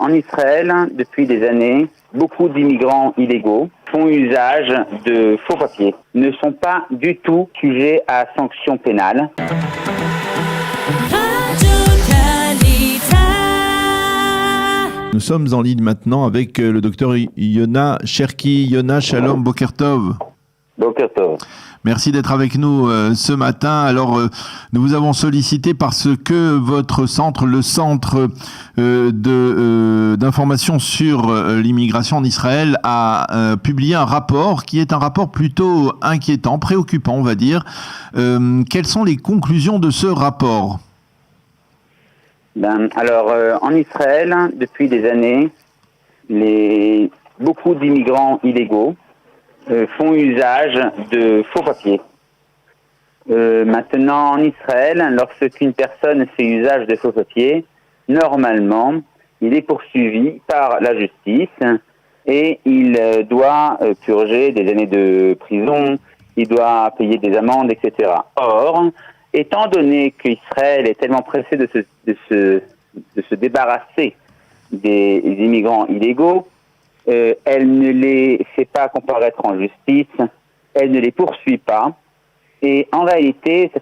En Israël, depuis des années, beaucoup d'immigrants illégaux font usage de faux papiers, ne sont pas du tout sujets à sanctions pénales. Nous sommes en ligne maintenant avec le docteur Yona Cherki. Yona, shalom, boker tov. Boker tov. Merci d'être avec nous ce matin. Alors, nous vous avons sollicité parce que votre centre, le centre d'information sur l'immigration en Israël, a publié un rapport qui est un rapport plutôt inquiétant, préoccupant, on va dire. Quelles sont les conclusions de ce rapport ? En Israël, depuis des années, beaucoup d'immigrants illégaux font usage de faux papiers. Maintenant, en Israël, lorsqu'une personne fait usage de faux papiers, normalement, il est poursuivi par la justice et il doit purger des années de prison, il doit payer des amendes, etc. Or, étant donné qu'Israël est tellement pressé de se débarrasser des immigrants illégaux, elle ne les fait pas comparaître en justice, elle ne les poursuit pas, et en réalité, ça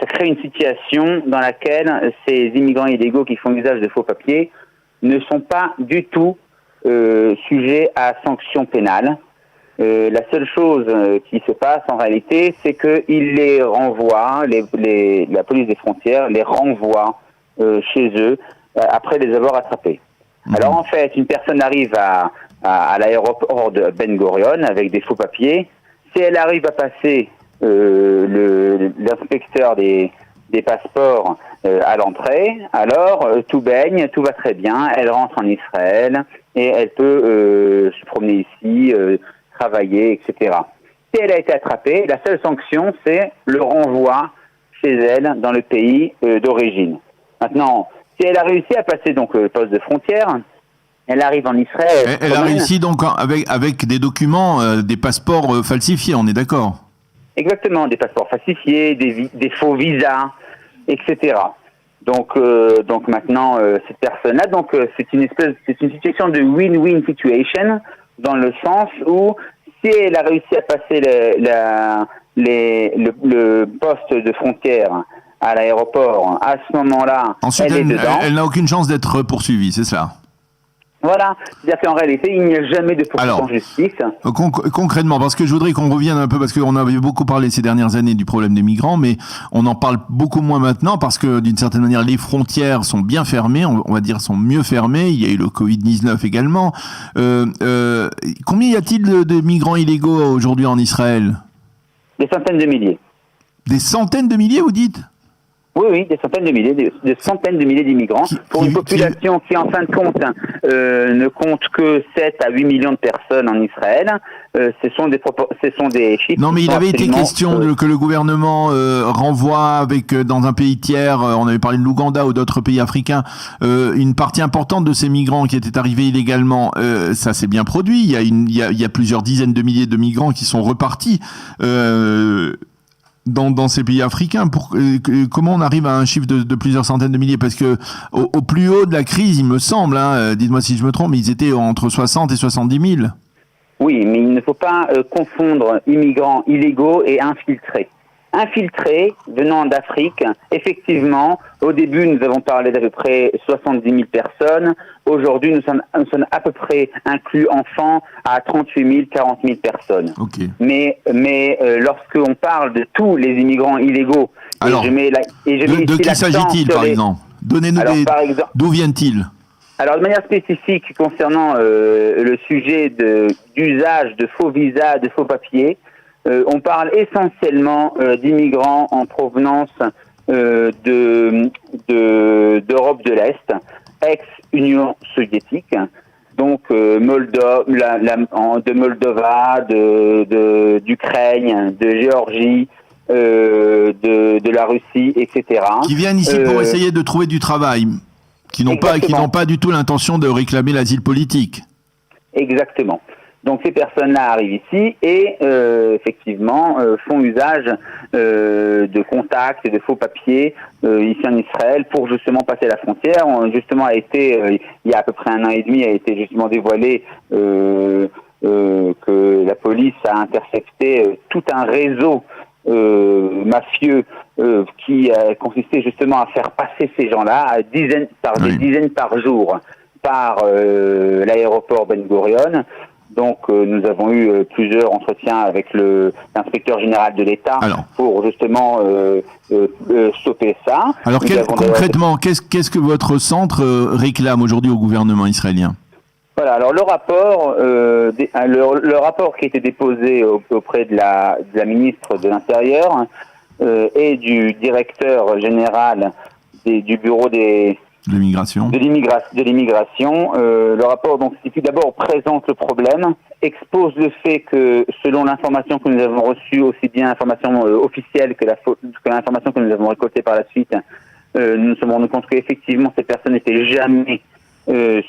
crée une situation dans laquelle ces immigrants illégaux qui font usage de faux papiers ne sont pas du tout sujets à sanctions pénales. La seule chose qui se passe en réalité, c'est qu'ils les renvoient, la police des frontières les renvoie chez eux après les avoir attrapés. Alors en fait, une personne arrive à l'aéroport de Ben Gurion avec des faux papiers. Si elle arrive à passer l'inspecteur des passeports à l'entrée, alors tout baigne, tout va très bien. Elle rentre en Israël et elle peut se promener ici, travailler, etc. Si elle a été attrapée, la seule sanction, c'est le renvoi chez elle dans le pays d'origine. Maintenant, si elle a réussi à passer donc le poste de frontière, elle arrive en Israël. Elle a réussi donc avec des documents, des passeports falsifiés, on est d'accord ? Exactement, des passeports falsifiés, des faux visas, etc. Donc maintenant cette personne-là, c'est une situation de win-win situation dans le sens où si elle a réussi à passer le poste de frontière à l'aéroport, à ce moment-là, ensuite, elle est dedans. Elle n'a aucune chance d'être poursuivie, c'est cela ? Voilà, c'est-à-dire qu'en réalité, il n'y a jamais de poursuite en justice. Concrètement, parce que je voudrais qu'on revienne un peu, parce qu'on avait beaucoup parlé ces dernières années du problème des migrants, mais on en parle beaucoup moins maintenant, parce que d'une certaine manière, les frontières sont bien fermées, on va dire sont mieux fermées, il y a eu le Covid-19 également. Combien y a-t-il de migrants illégaux aujourd'hui en Israël ? Des centaines de milliers. Des centaines de milliers, vous dites ? Oui, des centaines de milliers, des centaines de milliers d'immigrants pour une population qui, en fin de compte, ne compte que 7 à 8 millions de personnes en Israël. Ce sont des chiffres. Non, mais il avait été question que le gouvernement renvoie dans un pays tiers, on avait parlé de l'Ouganda ou d'autres pays africains, une partie importante de ces migrants qui étaient arrivés illégalement. Ça s'est bien produit. Il y a plusieurs dizaines de milliers de migrants qui sont repartis. Dans ces pays africains, comment on arrive à un chiffre de plusieurs centaines de milliers ? Parce que au plus haut de la crise, il me semble, dites-moi si je me trompe, mais ils étaient entre 60 et 70 000. Oui, mais il ne faut pas confondre immigrants illégaux et infiltrés. Infiltrés venant d'Afrique, effectivement, au début, nous avons parlé d'à peu près 70 000 personnes. Aujourd'hui, nous sommes à peu près inclus enfants à 38 000, 40 000 personnes. Okay. Mais lorsqu'on parle de tous les immigrants illégaux, alors, de qui s'agit-il, par exemple ? Donnez-nous d'où viennent-ils ? Alors, de manière spécifique, concernant le sujet d'usage de faux visas, de faux papiers, on parle essentiellement d'immigrants en provenance d'Europe de l'Est, ex-Union soviétique, donc de Moldova, d'Ukraine, de Géorgie, de la Russie, etc. Qui viennent ici pour essayer de trouver du travail, qui n'ont pas du tout l'intention de réclamer l'asile politique. Exactement. Donc ces personnes-là arrivent ici et effectivement font usage de contacts et de faux papiers ici en Israël pour justement passer la frontière. Justement a été il y a à peu près 1 an et demi a été justement dévoilé que la police a intercepté tout un réseau mafieux qui consistait justement à faire passer ces gens-là à des dizaines par jour par l'aéroport Ben Gurion. Donc nous avons eu plusieurs entretiens avec l'inspecteur général de l'État pour justement stopper ça. Alors concrètement, qu'est-ce que votre centre réclame aujourd'hui au gouvernement israélien ? Voilà, alors le rapport qui a été déposé auprès de la ministre de l'Intérieur et du directeur général du bureau de l'immigration. Le rapport, donc, qui d'abord présente le problème, expose le fait que, selon l'information que nous avons reçue, aussi bien l'information officielle que l'information que nous avons récoltée par la suite, nous nous sommes rendus compte qu'effectivement ces personnes n'étaient jamais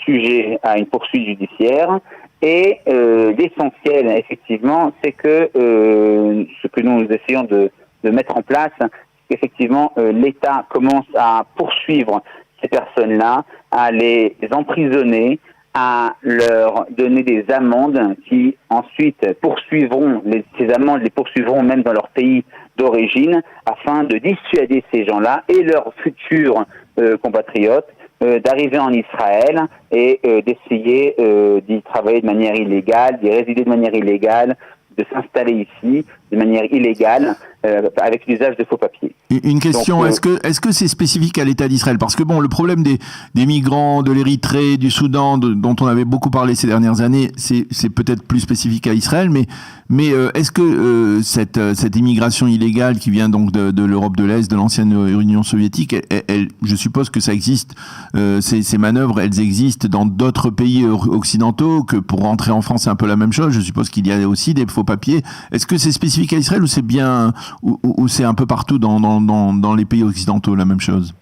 sujet à une poursuite judiciaire et l'essentiel effectivement c'est que ce que nous essayons de mettre en place, c'est qu'effectivement l'État commence à poursuivre ces personnes-là, à les emprisonner, à leur donner des amendes qui ensuite poursuivront, ces amendes les poursuivront même dans leur pays d'origine afin de dissuader ces gens-là et leurs futurs compatriotes d'arriver en Israël et d'essayer d'y travailler de manière illégale, d'y résider de manière illégale, de s'installer ici de manière illégale avec l'usage de faux papiers. Une question, est-ce que c'est spécifique à l'État d'Israël ? Parce que bon, le problème des migrants de l'Érythrée, du Soudan, dont on avait beaucoup parlé ces dernières années, c'est peut-être plus spécifique à Israël, mais est-ce que cette immigration illégale qui vient donc de l'Europe de l'Est, de l'ancienne Union soviétique, je suppose que ça existe, ces manœuvres, elles existent dans d'autres pays occidentaux, que pour rentrer en France c'est un peu la même chose, je suppose qu'il y a aussi des faux papiers. Est-ce que c'est spécifique à Israël ou c'est bien, ou c'est un peu partout dans les pays occidentaux la même chose?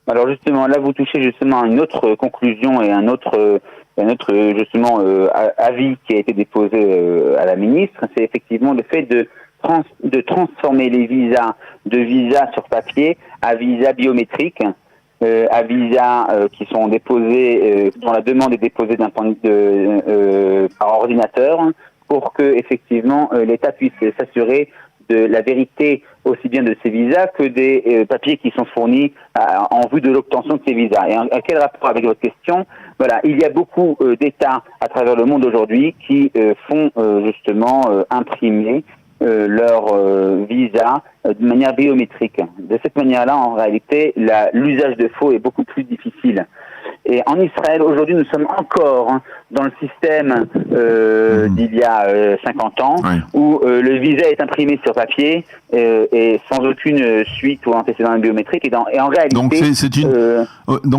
Alors justement, là vous touchez justement à une autre conclusion et un autre justement avis qui a été déposé à la ministre, c'est effectivement le fait de transformer les visas de visas sur papier à visas biométriques, à visas qui sont déposés, dont la demande est déposée par ordinateur, pour que effectivement l'État puisse s'assurer de la vérité aussi bien de ces visas que des papiers qui sont fournis en vue de l'obtention de ces visas. Et à quel rapport avec votre question ? Voilà, il y a beaucoup d'États à travers le monde aujourd'hui qui font justement imprimer leur visa de manière biométrique. De cette manière-là, en réalité, l'usage de faux est beaucoup plus difficile. Et en Israël, aujourd'hui, nous sommes encore dans le système d'il y a 50 ans, où le visa est imprimé sur papier et sans aucune suite ou antécédent biométrique. Et en réalité... Donc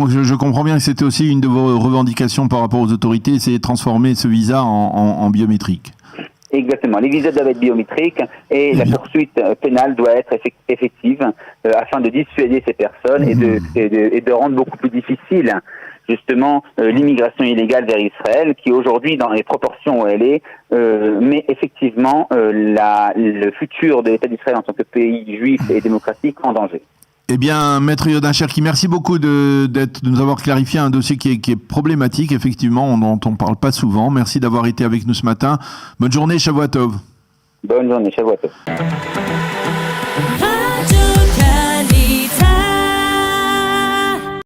je comprends bien que c'était aussi une de vos revendications par rapport aux autorités, c'est de transformer ce visa en biométrique. Exactement. Les visas doivent être biométriques et la poursuite pénale doit être effective afin de dissuader ces personnes et de rendre beaucoup plus difficile justement l'immigration illégale vers Israël, qui aujourd'hui, dans les proportions où elle est, met effectivement le futur de l'État d'Israël en tant que pays juif et démocratique en danger. Eh bien, Maître Yodin Cherki, merci beaucoup de nous avoir clarifié un dossier qui est problématique, effectivement, dont on ne parle pas souvent. Merci d'avoir été avec nous ce matin. Bonne journée, Shavua Tov. Bonne journée, Shavua Tov.